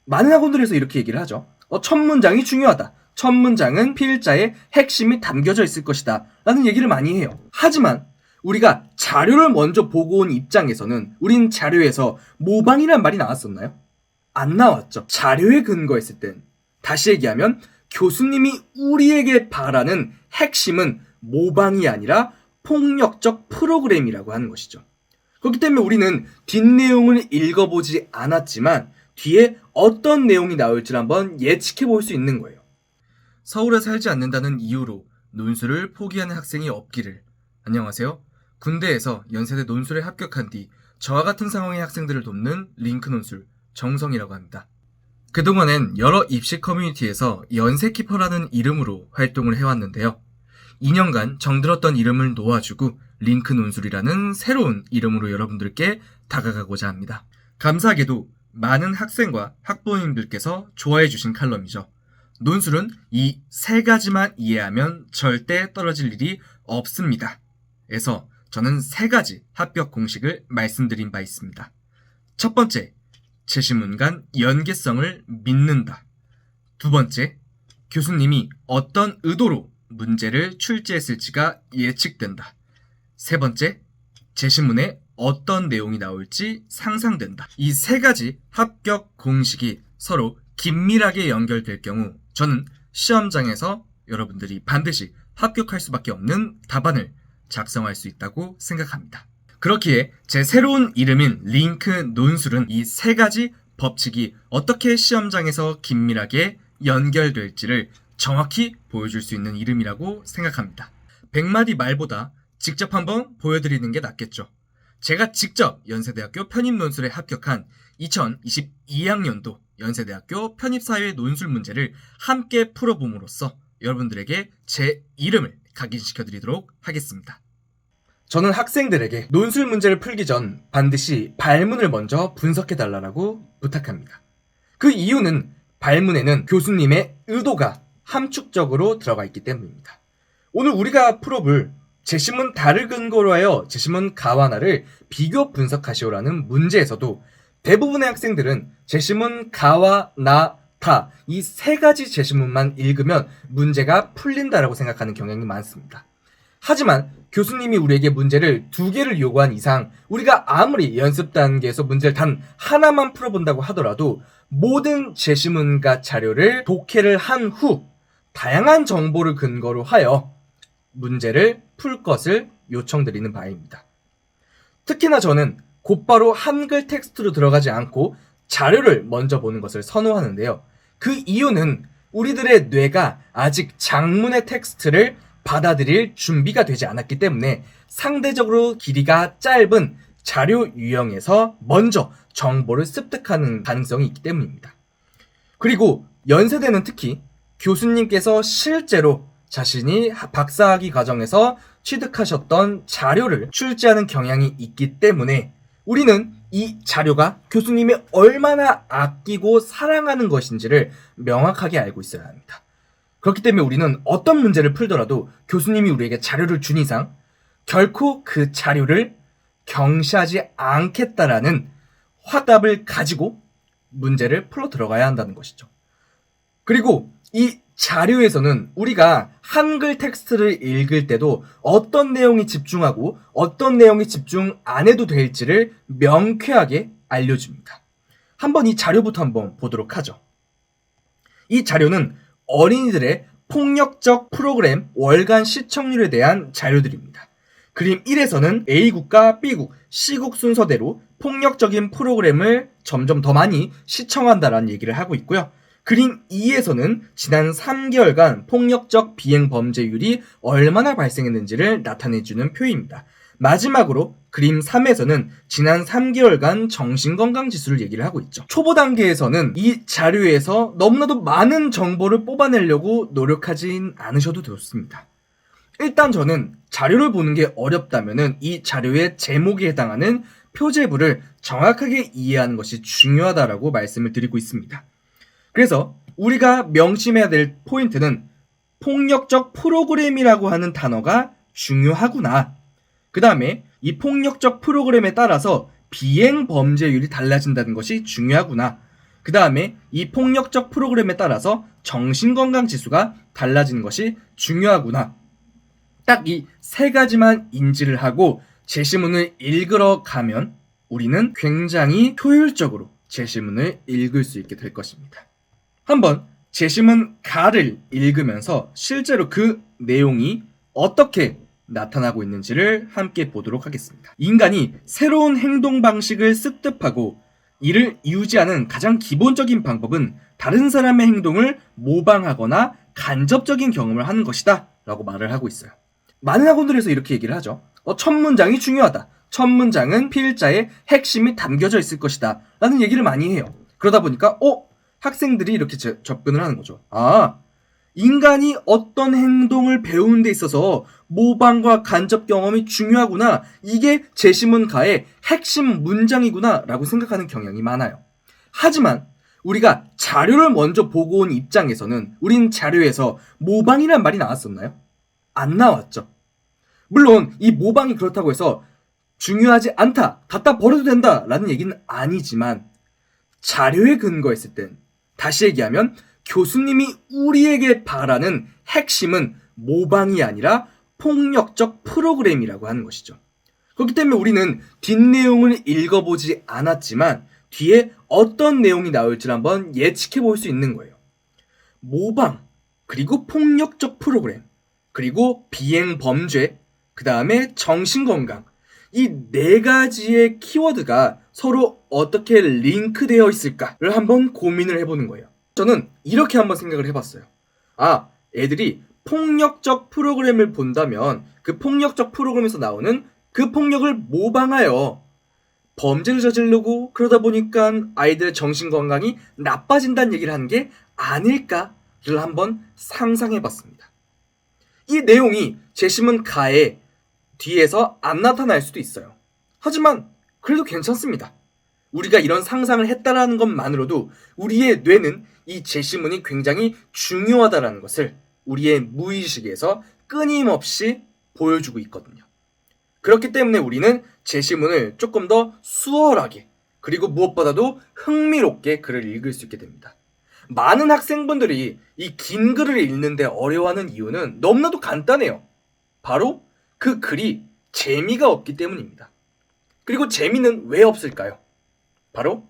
많은 학원들에서 이렇게 얘기를 하죠. 첫 문장이 중요하다. 첫 문장은 필자의 핵심이 담겨져 있을 것이다. 라는 얘기를 많이 해요. 하지만 우리가 자료를 먼저 보고 온 입장에서는 우린 자료에서 모방이란 말이 나왔었나요? 안 나왔죠. 자료에 근거했을 땐, 다시 얘기하면 교수님이 우리에게 바라는 핵심은 모방이 아니라 폭력적 프로그램이라고 하는 것이죠. 그렇기 때문에 우리는 뒷내용을 읽어보지 않았지만 뒤에 어떤 내용이 나올지를 한번 예측해 볼 수 있는 거예요. 서울에 살지 않는다는 이유로 논술을 포기하는 학생이 없기를. 안녕하세요. 군대에서 연세대 논술에 합격한 뒤 저와 같은 상황의 학생들을 돕는 링크 논술 정성이라고 합니다. 그동안엔 여러 입시 커뮤니티에서 연세키퍼라는 이름으로 활동을 해왔는데요. 2년간 정들었던 이름을 놓아주고 링크 논술이라는 새로운 이름으로 여러분들께 다가가고자 합니다. 감사하게도 많은 학생과 학부모님들께서 좋아해 주신 칼럼이죠. 논술은 이 세 가지만 이해하면 절대 떨어질 일이 없습니다. 에서 저는 세 가지 합격 공식을 말씀드린 바 있습니다. 첫 번째, 제시문 간 연계성을 믿는다. 두 번째, 교수님이 어떤 의도로 문제를 출제했을지가 예측된다. 세 번째, 제시문에 어떤 내용이 나올지 상상된다. 이 세 가지 합격 공식이 서로 긴밀하게 연결될 경우 저는 시험장에서 여러분들이 반드시 합격할 수밖에 없는 답안을 작성할 수 있다고 생각합니다. 그렇기에 제 새로운 이름인 링크 논술은 이 세 가지 법칙이 어떻게 시험장에서 긴밀하게 연결될지를 정확히 보여줄 수 있는 이름이라고 생각합니다. 100마디 말보다 직접 한번 보여드리는 게 낫겠죠. 제가 직접 연세대학교 편입논술에 합격한 2022학년도 연세대학교 편입사회 논술 문제를 함께 풀어봄으로써 여러분들에게 제 이름을 각인시켜드리도록 하겠습니다. 저는 학생들에게 논술 문제를 풀기 전 반드시 발문을 먼저 분석해달라고 부탁합니다. 그 이유는 발문에는 교수님의 의도가 함축적으로 들어가 있기 때문입니다. 오늘 우리가 풀어볼 제시문 다를 근거로 하여 제시문 가와 나를 비교 분석하시오라는 문제에서도 대부분의 학생들은 제시문 가와 나, 다 이 세 가지 제시문만 읽으면 문제가 풀린다라고 생각하는 경향이 많습니다. 하지만 교수님이 우리에게 문제를 2개를 요구한 이상 우리가 아무리 연습 단계에서 문제를 단 하나만 풀어본다고 하더라도 모든 제시문과 자료를 독해를 한 후 다양한 정보를 근거로 하여 문제를 풀 것을 요청드리는 바입니다. 특히나 저는 곧바로 한글 텍스트로 들어가지 않고 자료를 먼저 보는 것을 선호하는데요. 그 이유는 우리들의 뇌가 아직 장문의 텍스트를 받아들일 준비가 되지 않았기 때문에 상대적으로 길이가 짧은 자료 유형에서 먼저 정보를 습득하는 가능성이 있기 때문입니다. 그리고 연세대는 특히 교수님께서 실제로 자신이 박사학위 과정에서 취득하셨던 자료를 출제하는 경향이 있기 때문에 우리는 이 자료가 교수님이 얼마나 아끼고 사랑하는 것인지를 명확하게 알고 있어야 합니다. 그렇기 때문에 우리는 어떤 문제를 풀더라도 교수님이 우리에게 자료를 준 이상 결코 그 자료를 경시하지 않겠다라는 화답을 가지고 문제를 풀어 들어가야 한다는 것이죠. 그리고 이 자료에서는 우리가 한글 텍스트를 읽을 때도 어떤 내용이 집중하고 어떤 내용이 집중 안 해도 될지를 명쾌하게 알려줍니다. 한번 이 자료부터 한번 보도록 하죠. 이 자료는 어린이들의 폭력적 프로그램 월간 시청률에 대한 자료들입니다. 그림 1에서는 A국과 B국, C국 순서대로 폭력적인 프로그램을 점점 더 많이 시청한다라는 얘기를 하고 있고요. 그림 2에서는 지난 3개월간 폭력적 비행 범죄율이 얼마나 발생했는지를 나타내주는 표입니다. 마지막으로 그림 3에서는 지난 3개월간 정신건강지수를 얘기를 하고 있죠. 초보 단계에서는 이 자료에서 너무나도 많은 정보를 뽑아내려고 노력하진 않으셔도 좋습니다. 일단 저는 자료를 보는 게 어렵다면 이 자료의 제목에 해당하는 표제부를 정확하게 이해하는 것이 중요하다고 말씀을 드리고 있습니다. 그래서 우리가 명심해야 될 포인트는 폭력적 프로그램이라고 하는 단어가 중요하구나. 그 다음에 이 폭력적 프로그램에 따라서 비행 범죄율이 달라진다는 것이 중요하구나. 그 다음에 이 폭력적 프로그램에 따라서 정신건강지수가 달라지는 것이 중요하구나. 딱 이 세 가지만 인지를 하고 제시문을 읽으러 가면 우리는 굉장히 효율적으로 제시문을 읽을 수 있게 될 것입니다. 한번 제시문 가를 읽으면서 실제로 그 내용이 어떻게 나타나고 있는지를 함께 보도록 하겠습니다. 인간이 새로운 행동 방식을 습득하고 이를 유지하는 가장 기본적인 방법은 다른 사람의 행동을 모방하거나 간접적인 경험을 하는 것이다 라고 말을 하고 있어요. 많은 학원들에서 이렇게 얘기를 하죠. 첫 문장이 중요하다. 첫 문장은 필자의 핵심이 담겨져 있을 것이다 라는 얘기를 많이 해요. 그러다 보니까 학생들이 이렇게 접근을 하는 거죠. 인간이 어떤 행동을 배우는 데 있어서 모방과 간접 경험이 중요하구나. 이게 제시문가의 핵심 문장이구나 라고 생각하는 경향이 많아요. 하지만 우리가 자료를 먼저 보고 온 입장에서는 우린 자료에서 모방이란 말이 나왔었나요? 안 나왔죠. 물론 이 모방이 그렇다고 해서 중요하지 않다, 갖다 버려도 된다 라는 얘기는 아니지만 자료에 근거했을 땐 다시 얘기하면 교수님이 우리에게 바라는 핵심은 모방이 아니라 폭력적 프로그램이라고 하는 것이죠. 그렇기 때문에 우리는 뒷내용을 읽어보지 않았지만 뒤에 어떤 내용이 나올지를 한번 예측해 볼 수 있는 거예요. 모방, 그리고 폭력적 프로그램, 그리고 비행 범죄, 그 다음에 정신건강, 이 네 가지의 키워드가 서로 어떻게 링크되어 있을까를 한번 고민을 해보는 거예요. 저는 이렇게 한번 생각을 해봤어요. 애들이 폭력적 프로그램을 본다면 그 폭력적 프로그램에서 나오는 그 폭력을 모방하여 범죄를 저지르고 그러다 보니까 아이들의 정신건강이 나빠진다는 얘기를 하는 게 아닐까를 한번 상상해봤습니다. 이 내용이 제시문 가의 뒤에서 안 나타날 수도 있어요. 하지만 그래도 괜찮습니다. 우리가 이런 상상을 했다라는 것만으로도 우리의 뇌는 이 제시문이 굉장히 중요하다는 것을 우리의 무의식에서 끊임없이 보여주고 있거든요. 그렇기 때문에 우리는 제시문을 조금 더 수월하게 그리고 무엇보다도 흥미롭게 글을 읽을 수 있게 됩니다. 많은 학생분들이 이 긴 글을 읽는데 어려워하는 이유는 너무나도 간단해요. 바로 그 글이 재미가 없기 때문입니다. 그리고 재미는 왜 없을까요? 바로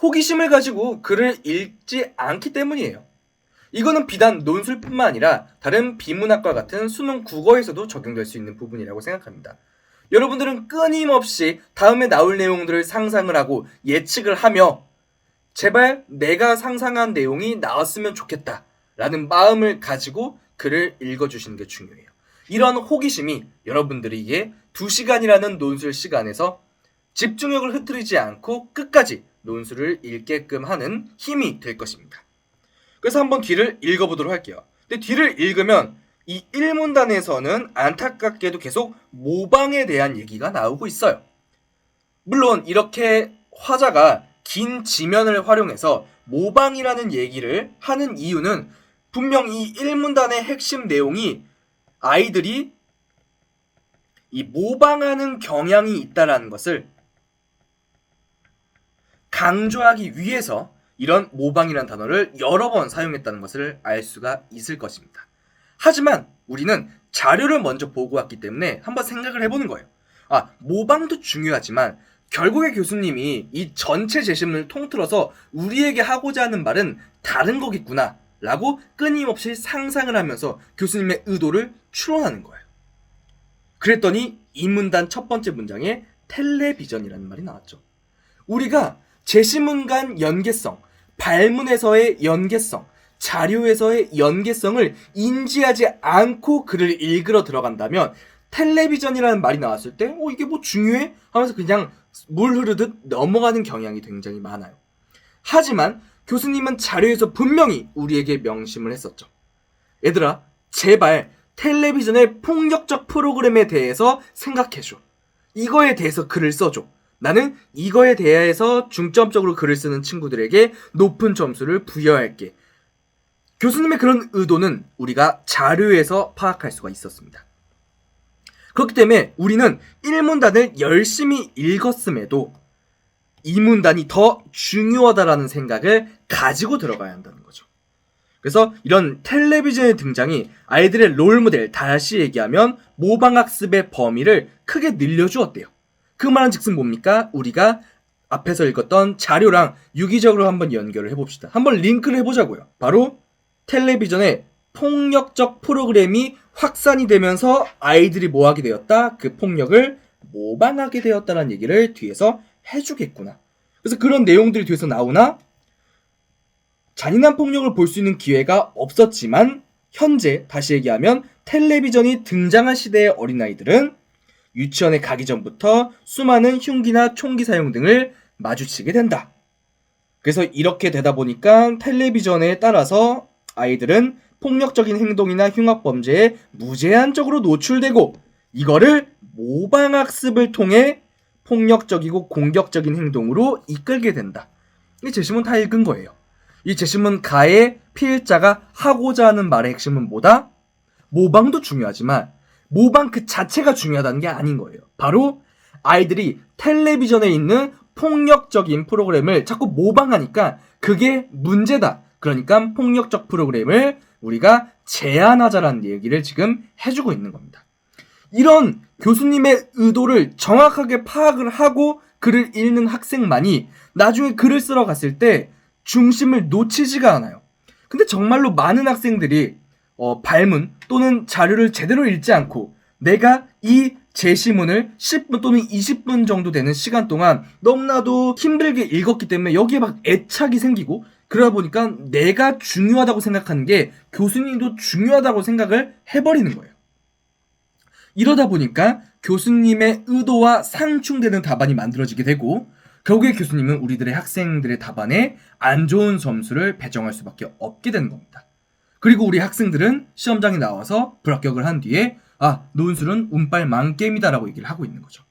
호기심을 가지고 글을 읽지 않기 때문이에요. 이거는 비단 논술뿐만 아니라 다른 비문학과 같은 수능 국어에서도 적용될 수 있는 부분이라고 생각합니다. 여러분들은 끊임없이 다음에 나올 내용들을 상상을 하고 예측을 하며 제발 내가 상상한 내용이 나왔으면 좋겠다 라는 마음을 가지고 글을 읽어주시는 게 중요해요. 이런 호기심이 여러분들에게 2시간이라는 논술 시간에서 집중력을 흐트리지 않고 끝까지 논술을 읽게끔 하는 힘이 될 것입니다. 그래서 한번 뒤를 읽어보도록 할게요. 근데 뒤를 읽으면 이 1문단에서는 안타깝게도 계속 모방에 대한 얘기가 나오고 있어요. 물론 이렇게 화자가 긴 지면을 활용해서 모방이라는 얘기를 하는 이유는 분명 이 1문단의 핵심 내용이 아이들이 이 모방하는 경향이 있다는 것을 강조하기 위해서 이런 모방이라는 단어를 여러 번 사용했다는 것을 알 수가 있을 것입니다. 하지만 우리는 자료를 먼저 보고 왔기 때문에 한번 생각을 해보는 거예요. 모방도 중요하지만 결국에 교수님이 이 전체 제시문을 통틀어서 우리에게 하고자 하는 말은 다른 거겠구나 라고 끊임없이 상상을 하면서 교수님의 의도를 추론하는 거예요. 그랬더니 이 문단 첫 번째 문장에 텔레비전이라는 말이 나왔죠. 우리가 제시문 간 연계성, 발문에서의 연계성, 자료에서의 연계성을 인지하지 않고 글을 읽으러 들어간다면 텔레비전이라는 말이 나왔을 때 이게 뭐 중요해? 하면서 그냥 물 흐르듯 넘어가는 경향이 굉장히 많아요. 하지만 교수님은 자료에서 분명히 우리에게 명심을 했었죠. 얘들아, 제발 텔레비전의 폭력적 프로그램에 대해서 생각해줘. 이거에 대해서 글을 써줘. 나는 이거에 대해서 중점적으로 글을 쓰는 친구들에게 높은 점수를 부여할게. 교수님의 그런 의도는 우리가 자료에서 파악할 수가 있었습니다. 그렇기 때문에 우리는 1문단을 열심히 읽었음에도 이 문단이 더 중요하다라는 생각을 가지고 들어가야 한다는 거죠. 그래서 이런 텔레비전의 등장이 아이들의 롤모델, 다시 얘기하면 모방학습의 범위를 크게 늘려주었대요. 그 말은 즉슨 뭡니까? 우리가 앞에서 읽었던 자료랑 유기적으로 한번 연결을 해봅시다. 한번 링크를 해보자고요. 바로 텔레비전에 폭력적 프로그램이 확산이 되면서 아이들이 뭐하게 되었다? 그 폭력을 모방하게 되었다는 얘기를 뒤에서 해주겠구나. 그래서 그런 내용들이 뒤에서 나오나 잔인한 폭력을 볼 수 있는 기회가 없었지만 현재 다시 얘기하면 텔레비전이 등장한 시대의 어린아이들은 유치원에 가기 전부터 수많은 흉기나 총기 사용 등을 마주치게 된다. 그래서 이렇게 되다 보니까 텔레비전에 따라서 아이들은 폭력적인 행동이나 흉악범죄에 무제한적으로 노출되고 이거를 모방학습을 통해 폭력적이고 공격적인 행동으로 이끌게 된다. 이 제시문 다 읽은 거예요. 이 제시문 가의 피해자가 하고자 하는 말의 핵심은 뭐다? 모방도 중요하지만 모방 그 자체가 중요하다는 게 아닌 거예요. 바로 아이들이 텔레비전에 있는 폭력적인 프로그램을 자꾸 모방하니까 그게 문제다. 그러니까 폭력적 프로그램을 우리가 제한하자라는 얘기를 지금 해주고 있는 겁니다. 이런 교수님의 의도를 정확하게 파악을 하고 글을 읽는 학생만이 나중에 글을 쓰러 갔을 때 중심을 놓치지가 않아요. 근데 정말로 많은 학생들이 발문 또는 자료를 제대로 읽지 않고 내가 이 제시문을 10분 또는 20분 정도 되는 시간 동안 너무나도 힘들게 읽었기 때문에 여기에 막 애착이 생기고 그러다 보니까 내가 중요하다고 생각하는 게 교수님도 중요하다고 생각을 해버리는 거예요. 이러다 보니까 교수님의 의도와 상충되는 답안이 만들어지게 되고 결국에 교수님은 우리들의 학생들의 답안에 안 좋은 점수를 배정할 수밖에 없게 되는 겁니다. 그리고 우리 학생들은 시험장에 나와서 불합격을 한 뒤에 논술은 운빨 망게임이다라고 얘기를 하고 있는 거죠.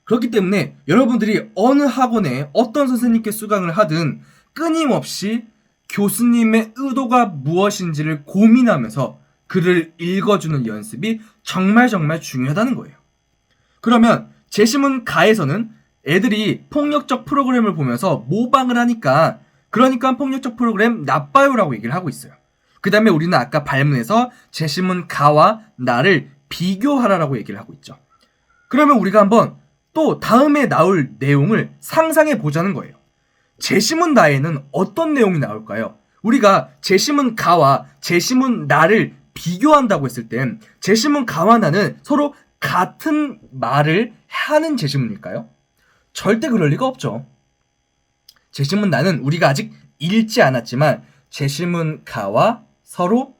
그렇기 때문에 여러분들이 어느 학원에 어떤 선생님께 수강을 하든 끊임없이 교수님의 의도가 무엇인지를 고민하면서 글을 읽어주는 연습이 정말 중요하다는 거예요. 그러면 제시문 가에서는 애들이 폭력적 프로그램을 보면서 모방을 하니까 그러니까 폭력적 프로그램 나빠요라고 얘기를 하고 있어요. 그 다음에 우리는 아까 발문에서 제시문 가와 나를 비교하라라고 얘기를 하고 있죠. 그러면 우리가 한번 또 다음에 나올 내용을 상상해 보자는 거예요. 제시문 나에는 어떤 내용이 나올까요? 우리가 제시문 가와 제시문 나를 비교한다고 했을 땐 제시문 가와 나는 서로 같은 말을 하는 제시문일까요? 절대 그럴 리가 없죠. 제시문 나는 우리가 아직 읽지 않았지만 제시문 가와 서로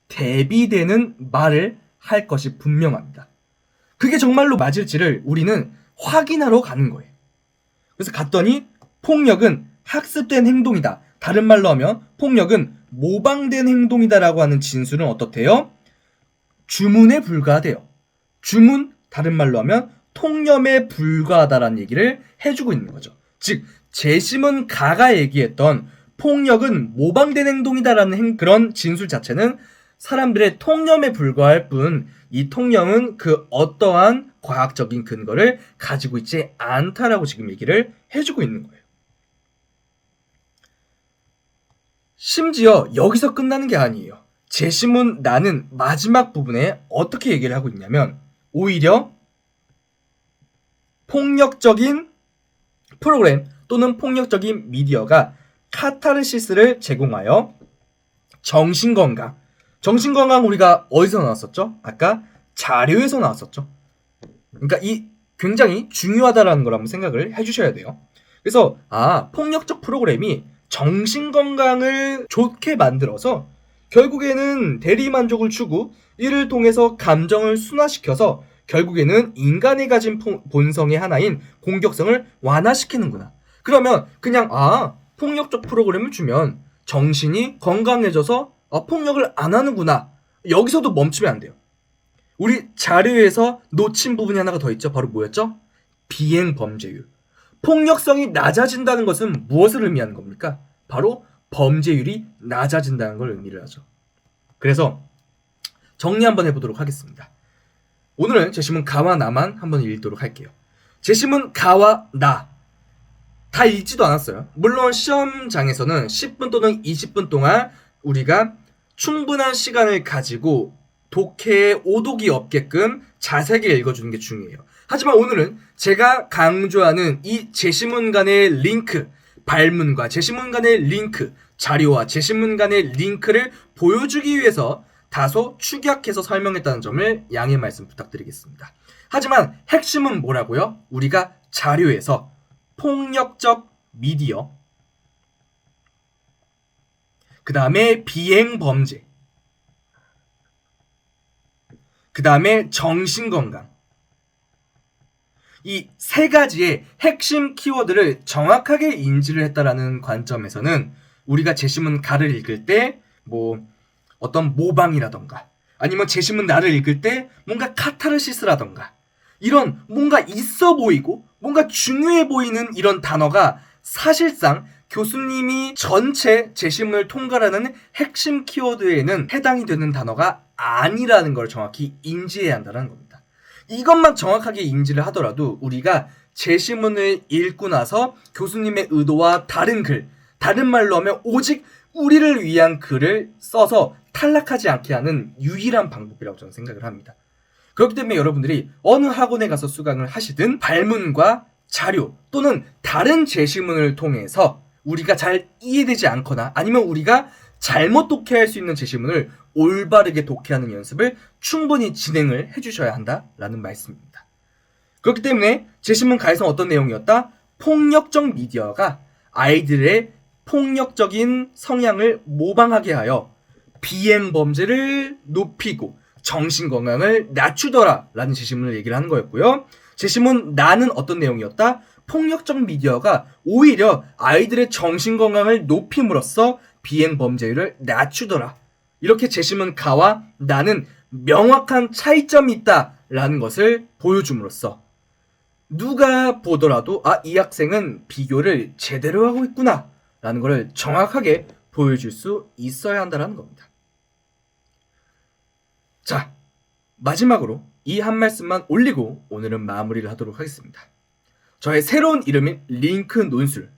대비되는 말을 할 것이 분명합니다. 그게 정말로 맞을지를 우리는 확인하러 가는 거예요. 그래서 갔더니 폭력은 학습된 행동이다. 다른 말로 하면 폭력은 모방된 행동이다라고 하는 진술은 어떻대요? 주문에 불과하대요. 주문, 다른 말로 하면 통념에 불과하다라는 얘기를 해주고 있는 거죠. 즉 제시문 가가 얘기했던 폭력은 모방된 행동이다라는 그런 진술 자체는 사람들의 통념에 불과할 뿐 이 통념은 그 어떠한 과학적인 근거를 가지고 있지 않다라고 지금 얘기를 해주고 있는 거예요. 심지어 여기서 끝나는 게 아니에요. 제시문 나는 마지막 부분에 어떻게 얘기를 하고 있냐면 오히려 폭력적인 프로그램 또는 폭력적인 미디어가 카타르시스를 제공하여 정신건강 우리가 어디서 나왔었죠? 아까 자료에서 나왔었죠. 그러니까 이 굉장히 중요하다라는 걸 한번 생각을 해주셔야 돼요. 그래서 폭력적 프로그램이 정신건강을 좋게 만들어서 결국에는 대리만족을 추구 이를 통해서 감정을 순화시켜서 결국에는 인간이 가진 본성의 하나인 공격성을 완화시키는구나. 그러면 그냥 폭력적 프로그램을 주면 정신이 건강해져서 폭력을 안 하는구나. 여기서도 멈추면 안 돼요. 우리 자료에서 놓친 부분이 하나가 더 있죠. 바로 뭐였죠? 비행범죄율. 폭력성이 낮아진다는 것은 무엇을 의미하는 겁니까? 바로 범죄율이 낮아진다는 걸 의미를 하죠. 그래서 정리 한번 해보도록 하겠습니다. 오늘은 제시문 가와 나만 한번 읽도록 할게요. 제시문 가와 나. 다 읽지도 않았어요. 물론 시험장에서는 10분 또는 20분 동안 우리가 충분한 시간을 가지고 독해에 오독이 없게끔 자세하게 읽어주는 게 중요해요. 하지만 오늘은 제가 강조하는 이 제시문 간의 링크, 발문과 제시문 간의 링크, 자료와 제시문 간의 링크를 보여주기 위해서 다소 축약해서 설명했다는 점을 양해 말씀 부탁드리겠습니다. 하지만 핵심은 뭐라고요? 우리가 자료에서 폭력적 미디어, 그 다음에 비행범죄, 그 다음에 정신건강, 이 세 가지의 핵심 키워드를 정확하게 인지를 했다라는 관점에서는 우리가 제시문 가를 읽을 때 어떤 모방이라던가 아니면 제시문 나를 읽을 때 뭔가 카타르시스라던가 이런 뭔가 있어 보이고 뭔가 중요해 보이는 이런 단어가 사실상 교수님이 전체 제시문을 통과하는 핵심 키워드에는 해당이 되는 단어가 아니라는 걸 정확히 인지해야 한다는 겁니다. 이것만 정확하게 인지를 하더라도 우리가 제시문을 읽고 나서 교수님의 의도와 다른 글, 다른 말로 하면 오직 우리를 위한 글을 써서 탈락하지 않게 하는 유일한 방법이라고 저는 생각을 합니다. 그렇기 때문에 여러분들이 어느 학원에 가서 수강을 하시든 발문과 자료 또는 다른 제시문을 통해서 우리가 잘 이해되지 않거나 아니면 우리가 잘못 독해할 수 있는 제시문을 올바르게 독해하는 연습을 충분히 진행을 해주셔야 한다라는 말씀입니다. 그렇기 때문에 제시문 가에서 어떤 내용이었다? 폭력적 미디어가 아이들의 폭력적인 성향을 모방하게 하여 비행범죄를 높이고 정신건강을 낮추더라 라는 제시문을 얘기를 하는 거였고요. 제시문 나는 어떤 내용이었다? 폭력적 미디어가 오히려 아이들의 정신건강을 높임으로써 비행범죄율을 낮추더라. 이렇게 제시문 가와 나는 명확한 차이점이 있다라는 것을 보여줌으로써 누가 보더라도 이 학생은 비교를 제대로 하고 있구나 라는 것을 정확하게 보여줄 수 있어야 한다는 겁니다. 자, 마지막으로 이 한 말씀만 올리고 오늘은 마무리를 하도록 하겠습니다. 저의 새로운 이름인 링크 논술,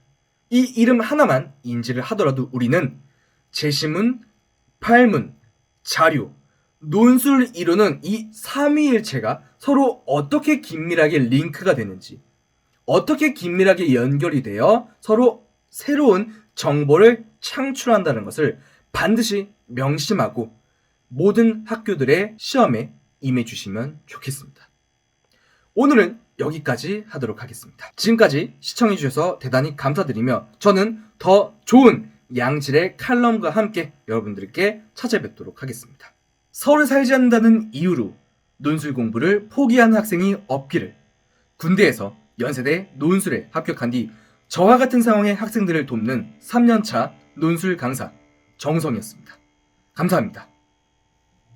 이 이름 하나만 인지를 하더라도 우리는 제시문, 발문, 자료, 논술을 이루는 이 삼위일체가 서로 어떻게 긴밀하게 링크가 되는지, 어떻게 긴밀하게 연결이 되어 서로 새로운 정보를 창출한다는 것을 반드시 명심하고 모든 학교들의 시험에 임해주시면 좋겠습니다. 오늘은 여기까지 하도록 하겠습니다. 지금까지 시청해주셔서 대단히 감사드리며 저는 더 좋은 양질의 칼럼과 함께 여러분들께 찾아뵙도록 하겠습니다. 서울에 살지 않는다는 이유로 논술 공부를 포기하는 학생이 없기를, 군대에서 연세대 논술에 합격한 뒤 저와 같은 상황의 학생들을 돕는 3년차 논술 강사 정성이었습니다. 감사합니다.